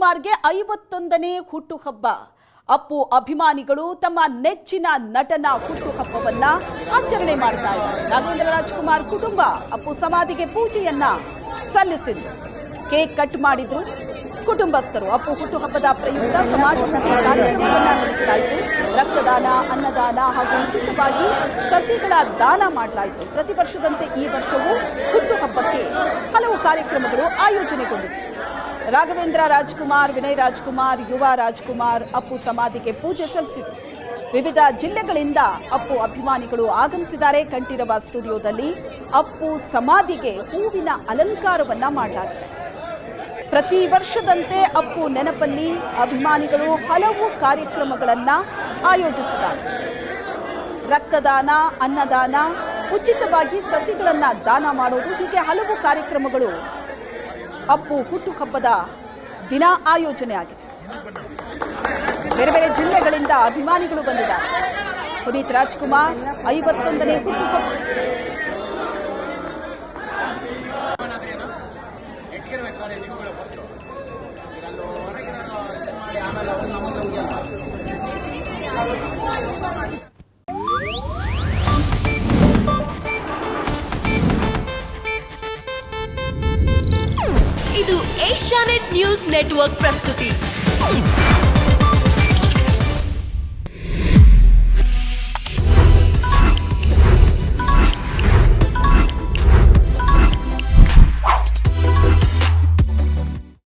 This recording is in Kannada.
ರಾಜ್ಕುಮಾರ್ಗೆ 51ನೇ ಹುಟ್ಟುಹಬ್ಬ. ಅಪ್ಪು ಅಭಿಮಾನಿಗಳು ತಮ್ಮ ನೆಚ್ಚಿನ ನಟನ ಹುಟ್ಟುಹಬ್ಬವನ್ನ ಆಚರಣೆ ಮಾಡ್ತಾ ಇದ್ದಾರೆ. ರಾಘವೇಂದ್ರ ರಾಜ್ಕುಮಾರ್ ಕುಟುಂಬ ಅಪ್ಪು ಸಮಾಧಿಗೆ ಪೂಜೆಯನ್ನ ಸಲ್ಲಿಸಿದ್ರು. ಕೇಕ್ ಕಟ್ ಮಾಡಿದ್ರು ಕುಟುಂಬಸ್ಥರು. ಅಪ್ಪು ಹುಟ್ಟುಹಬ್ಬದ ಪ್ರಯುಕ್ತ ಸಮಾಜಮುಖಿ ಕಾರ್ಯಕ್ರಮವನ್ನ ನಡೆಸಲಾಯಿತು. ರಕ್ತದಾನ, ಅನ್ನದಾನ ಹಾಗೂ ಉಚಿತವಾಗಿ ಸಸಿಗಳ ದಾನ ಮಾಡಲಾಯಿತು. ಪ್ರತಿ ವರ್ಷದಂತೆ ಈ ವರ್ಷವೂ ಹುಟ್ಟುಹಬ್ಬಕ್ಕೆ ಹಲವು ಕಾರ್ಯಕ್ರಮಗಳು ಆಯೋಜನೆಗೊಂಡಿವೆ. ರಾಘವೇಂದ್ರ ರಾಜ್ಕುಮಾರ್, ವಿನಯ್ ರಾಜ್ಕುಮಾರ್, ಯುವ ರಾಜ್ಕುಮಾರ್ ಅಪ್ಪು ಸಮಾಧಿಗೆ ಪೂಜೆ ಸಲ್ಲಿಸಿದರು. ವಿವಿಧ ಜಿಲ್ಲೆಗಳಿಂದ ಅಪ್ಪು ಅಭಿಮಾನಿಗಳು ಆಗಮಿಸಿದ್ದಾರೆ. ಕಂಠೀರವ ಸ್ಟುಡಿಯೋದಲ್ಲಿ ಅಪ್ಪು ಸಮಾಧಿಗೆ ಹೂವಿನ ಅಲಂಕಾರವನ್ನ ಮಾಡಲಾಗಿದೆ. ಪ್ರತಿ ವರ್ಷದಂತೆ ಅಪ್ಪು ನೆನಪಲ್ಲಿ ಅಭಿಮಾನಿಗಳು ಹಲವು ಕಾರ್ಯಕ್ರಮಗಳನ್ನು ಆಯೋಜಿಸಿದ್ದಾರೆ. ರಕ್ತದಾನ, ಅನ್ನದಾನ, ಉಚಿತವಾಗಿ ಸಸಿಗಳನ್ನ ದಾನ ಮಾಡೋದು, ಹೀಗೆ ಹಲವು ಕಾರ್ಯಕ್ರಮಗಳು ಅಪ್ಪು ಹುಟ್ಟುಹಬ್ಬದ ದಿನ ಆಯೋಜನೆ ಆಗಿದೆ. ಬೇರೆ ಬೇರೆ ಜಿಲ್ಲೆಗಳಿಂದ ಅಭಿಮಾನಿಗಳು ಬಂದಿದ್ದಾರೆ. ಪುನೀತ್ ರಾಜ್ಕುಮಾರ್ 51ನೇ ಹುಟ್ಟುಹಬ್ಬ. ಇದು ಏಷ್ಯಾನೆಟ್ ನ್ಯೂಸ್ ನೆಟ್ವರ್ಕ್ ಪ್ರಸ್ತುತಿ.